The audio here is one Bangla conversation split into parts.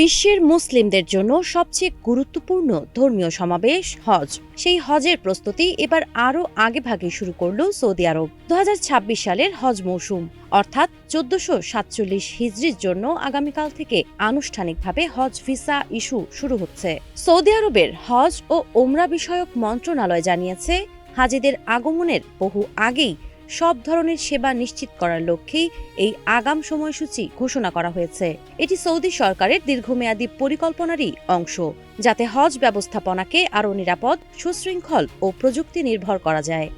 বিশ্বের মুসলিমদের জন্য সবচেয়ে গুরুত্বপূর্ণ ধর্মীয় সমাবেশ হজ। সেই হজের প্রস্তুতি এবার আরও আগেভাগে শুরু করল সৌদি আরব। 2026 সালের হজ মৌসুম অর্থাৎ 1447 হিজরির জন্য আগামীকাল থেকে আনুষ্ঠানিকভাবে হজ ভিসা ইস্যু শুরু হচ্ছে। সৌদি আরবের হজ ও ওমরা বিষয়ক মন্ত্রণালয় জানিয়েছে, হাজিদের আগমনের বহু আগেই সব ধরনের সেবা নিশ্চিত করার লক্ষ্যেই এই আগাম সময়সূচি ঘোষণা করা হয়েছে। এটি সৌদি সরকারের দীর্ঘমেয়াদী পরিকল্পনারই অংশ, যাতে হজ ব্যবস্থাপনাকে আরও নিরাপদ, সুশৃঙ্খল ও প্রযুক্তি নির্ভর করা যায়।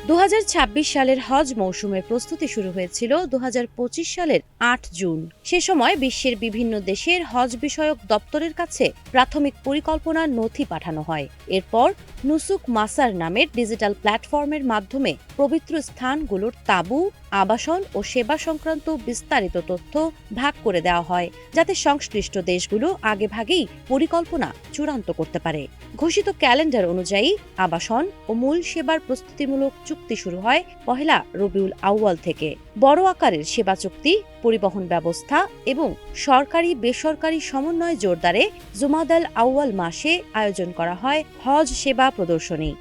2026 সালের হজ মৌসুমের প্রস্তুতি শুরু হয়েছিল 2025 সালের 8 জুন। সে সময় বিশ্বের বিভিন্ন দেশের হজ বিষয়ক দপ্তরের কাছে প্রাথমিক পরিকল্পনার নথি পাঠানো হয়। এরপর নুসুক মাসার নামের ডিজিটাল প্ল্যাটফর্মের মাধ্যমে পবিত্র স্থানগুলোর তাঁবু, আবাসন ও সেবা সংক্রান্ত বিস্তারিত তথ্য ভাগ করে দেওয়া হয়, যাতে সংশ্লিষ্ট দেশগুলো আগেভাগেই পরিকল্পনা চূড়ান্ত করতে পারে। ঘোষিত ক্যালেন্ডার অনুযায়ী আবাসন ও মূল সেবার প্রস্তুতিমূলক চুক্তি শুরু হয় 1 রবিউল আউয়াল থেকে। বড় আকারের সেবা চুক্তি, পরিবহন ব্যবস্থা এবং সরকারি বেসরকারি সমন্বয় জোরদারে জুমাদাল আউয়াল মাসে আয়োজন করা হয় হজ সেবা প্রদর্শনী।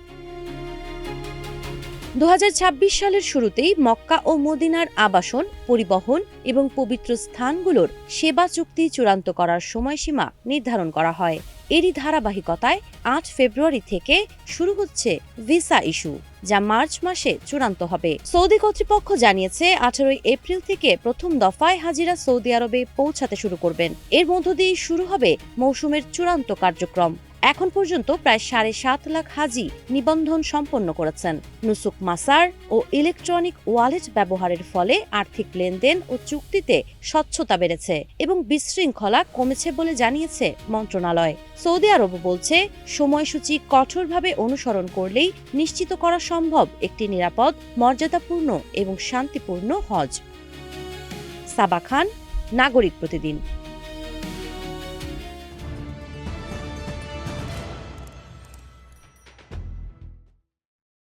2026 সালের শুরুতেই মক্কা ও মদিনার আবাসন, পরিবহন এবং পবিত্র স্থানগুলোর সেবা চুক্তি চূড়ান্ত করার সময়সীমা নির্ধারণ করা হয়। এরই ধারাবাহিকতায় 8 ফেব্রুয়ারি থেকে শুরু হচ্ছে ভিসা ইস্যু, যা মার্চ মাসে চূড়ান্ত হবে। সৌদি কর্তৃপক্ষ জানিয়েছে, 18 এপ্রিল থেকে প্রথম দফায় হাজিরা সৌদি আরবে পৌঁছাতে শুরু করবেন। এর মধ্য দিয়েই শুরু হবে মৌসুমের চূড়ান্ত কার্যক্রম। এখন পর্যন্ত প্রায় 7.5 লাখ হাজি নিবন্ধন সম্পন্ন করেছেন। নুসুক মাসার ও ইলেকট্রনিক ওয়ালেট ব্যবহারের ফলে আর্থিক লেনদেন ও চুক্তিতে স্বচ্ছতা বেড়েছে এবং বিশৃঙ্খলা কমেছে বলে জানিয়েছে মন্ত্রণালয়। সৌদি আরব বলছে, সময়সূচি কঠোরভাবে অনুসরণ করলেই নিশ্চিত করা সম্ভব একটি নিরাপদ, মর্যাদাপূর্ণ এবং শান্তিপূর্ণ হজ। সাবা খান, নাগরিক প্রতিদিন।